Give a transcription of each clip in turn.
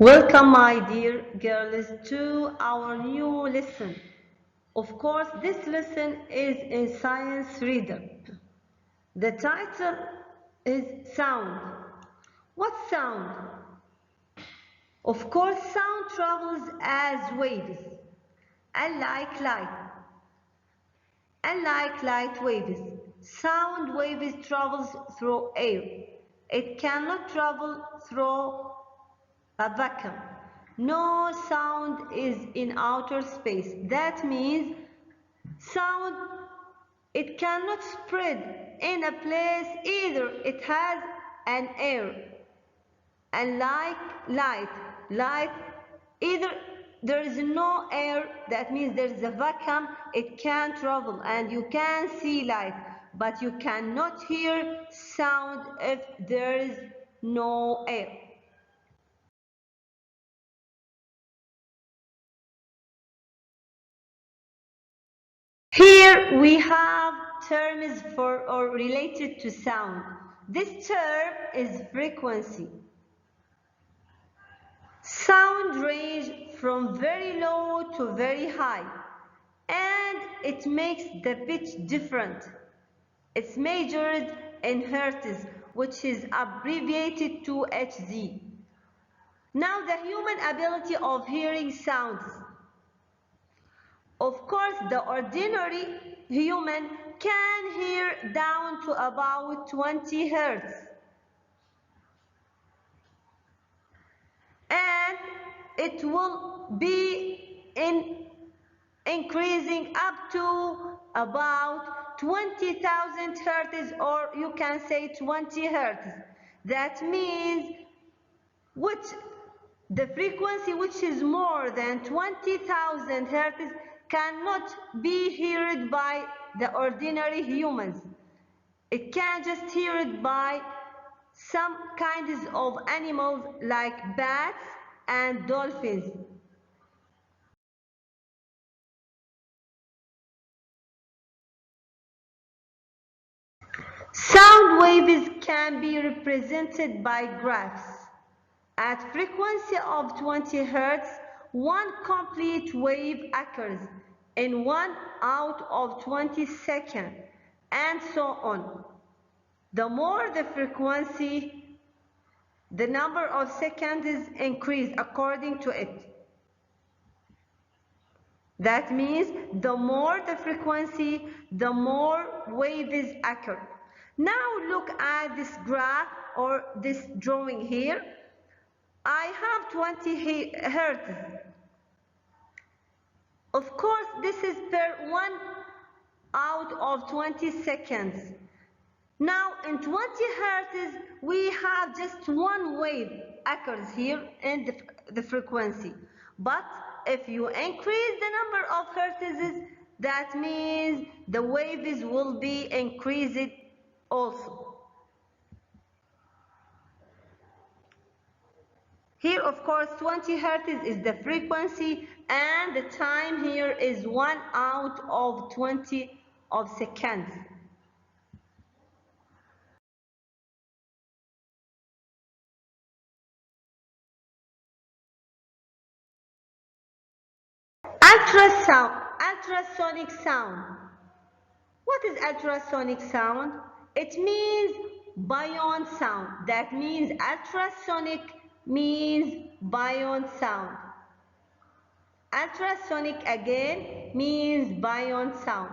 Welcome, my dear girls, to our new lesson. Of course, this lesson is in Science Reader. The title is Sound. What sound? Of course, sound travels as waves, unlike light. Unlike light waves, sound waves travels through air. It cannot travel through a vacuum. No sound is in outer space. That means sound, it cannot spread in a place either. It has an air. And like light, either there is no air, that means there is a vacuum, it can travel and you can see light, but you cannot hear sound if there is no air. Here we have terms for or related to sound. This term is frequency. Sound range from very low to very high, and it makes the pitch different. It's measured in hertz, which is abbreviated to Hz. Now the human ability of hearing sounds. Of course, the ordinary human can hear down to about 20 hertz. And it will be increasing up to about 20,000 hertz, or you can say 20 hertz. That means the frequency which is more than 20,000 hertz cannot be heard by the ordinary humans. It can just hear it by some kinds of animals like bats and dolphins. Sound waves can be represented by graphs. At frequency of 20 Hz, one complete wave occurs in 1 out of 20 seconds, and so on. The more the frequency, the number of seconds increase according to it. That means the more the frequency, the more waves occur. Now look at this graph or this drawing here. I have 20 hertz. Of course, this is per 1 out of 20 seconds. Now in 20 hertz, we have just one wave occurs here in the frequency. But if you increase the number of hertz, that means the waves will be increased also. Here, of course, 20 hertz is the frequency, and the time here is 1 out of 20 of seconds. Ultrasonic sound. What is ultrasonic sound? It means bion sound. That means ultrasonic means bion sound. Ultrasonic again means bion sound.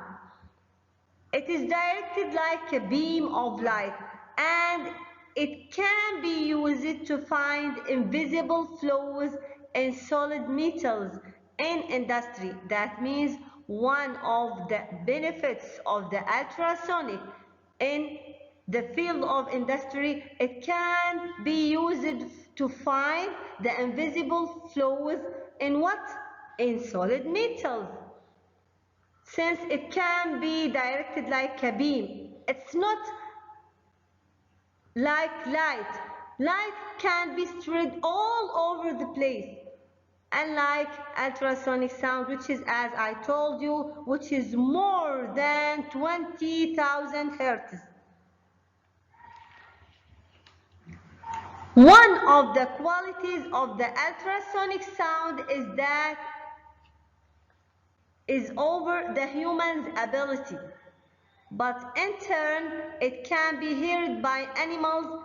It is directed like a beam of light, and it can be used to find invisible flows in solid metals in industry. That means one of the benefits of the ultrasonic in the field of industry, it can be used to find the invisible flows in what? In solid metals. Since it can be directed like a beam, it's not like light. Light can be spread all over the place, unlike ultrasonic sound, which is, as I told you, which is more than 20,000 hertz. One of the qualities of the ultrasonic sound is that is over the human's ability, but in turn it can be heard by animals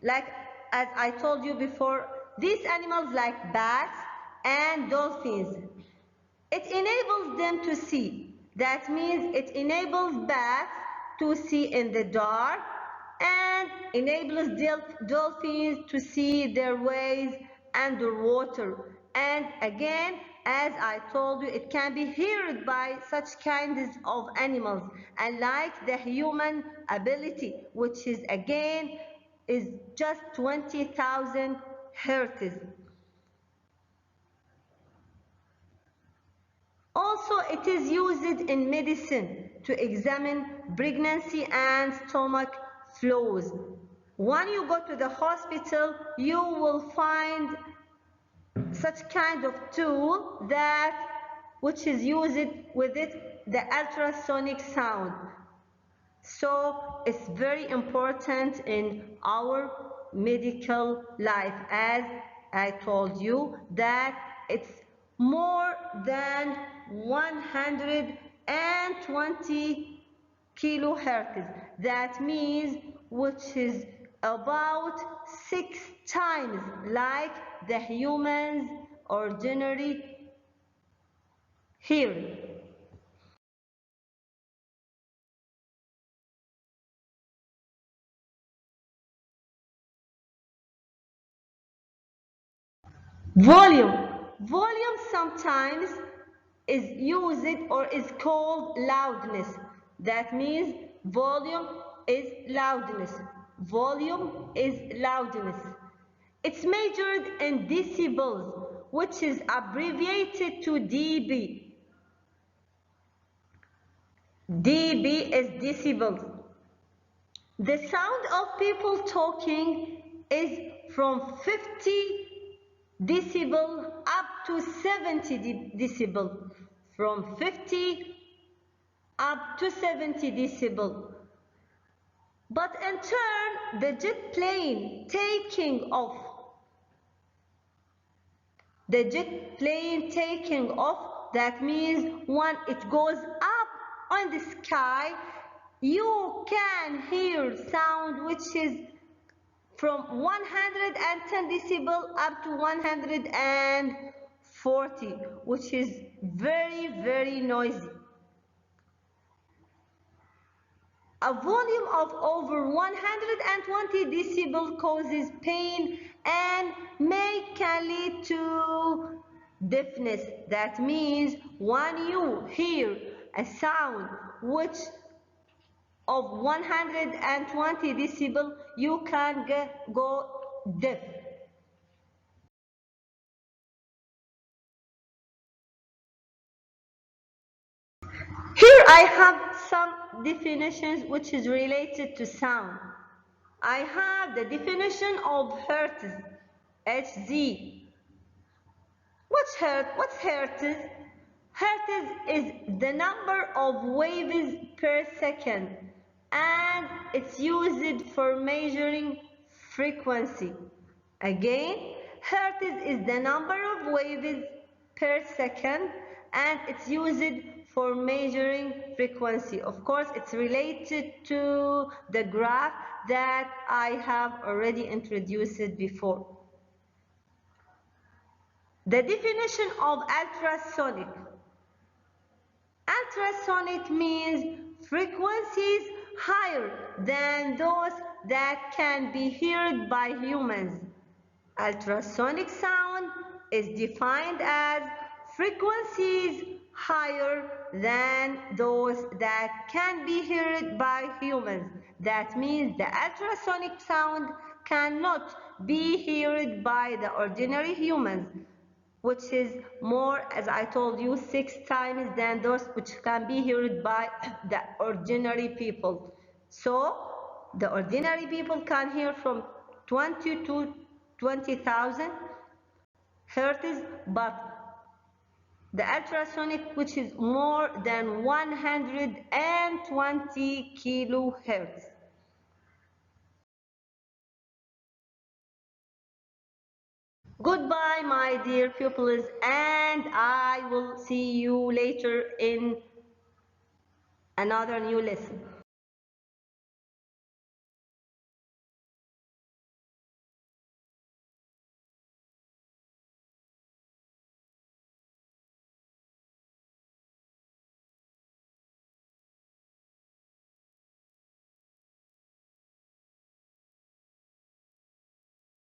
like, as I told you before, these animals like bats and dolphins. It enables them to see. That means it enables bats to see in the dark and enables dolphins to see their ways underwater. And again, as I told you, it can be heard by such kinds of animals, unlike the human ability, which is again is just 20,000 hertz. Also, it is used in medicine to examine pregnancy and stomach flaws. When you go to the hospital, you will find such kind of tool that which is used with it, the ultrasonic sound. So it's very important in our medical life, as I told you that it's more than 120 kilohertz. That means which is about 6 times like the human's ordinary hearing. Volume. Volume sometimes is used or is called loudness. That means volume is loudness. Volume is loudness. It's measured in decibels, which is abbreviated to dB. dB is decibels. The sound of people talking is from 50 decibel up to 70 decibel, from 50 up to 70 decibel. But in turn, the jet plane taking off, that means when it goes up on the sky, you can hear sound which is from 110 decibel up to 140, which is very, very noisy. A volume of over 120 decibel causes pain and can lead to deafness. That means when you hear a sound which of 120 decibel, you can go deaf. Here I have some definitions which is related to sound. I have the definition of hertz, Hz. What's hertz? Hertz is the number of waves per second, and it's used for measuring frequency. Again, hertz is the number of waves per second, and it's used for measuring frequency. Of course, it's related to the graph that I have already introduced before. The definition of ultrasonic. Ultrasonic means frequencies higher than those that can be heard by humans. Ultrasonic sound is defined as frequencies higher than those that can be heard by humans. That means the ultrasonic sound cannot be heard by the ordinary humans, which is more, as I told you, 6 times than those which can be heard by the ordinary people. So the ordinary people can hear from 20 to 20,000 hertz, but the ultrasonic, which is more than 120 kilohertz. Goodbye, my dear pupils, and I will see you later in another new lesson.